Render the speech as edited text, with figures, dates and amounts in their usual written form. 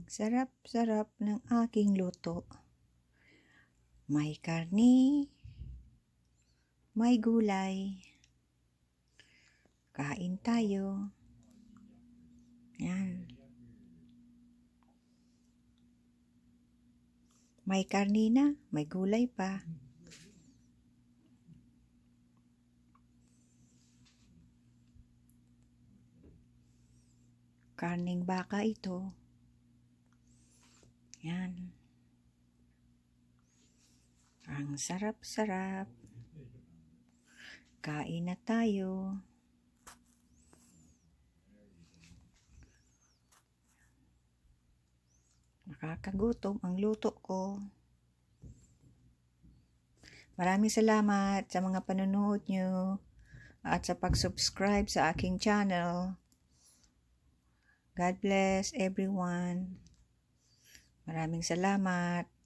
sarap-sarap ng aking luto. May karni, may gulay. Kain tayo. Yan. May karni na, may gulay pa. Karning baka ito. Yan. Ang sarap-sarap. Kain na tayo. Nakakagutom ang luto ko. Maraming salamat sa mga panonood nyo at sa pag-subscribe sa aking channel. God bless everyone. Maraming salamat.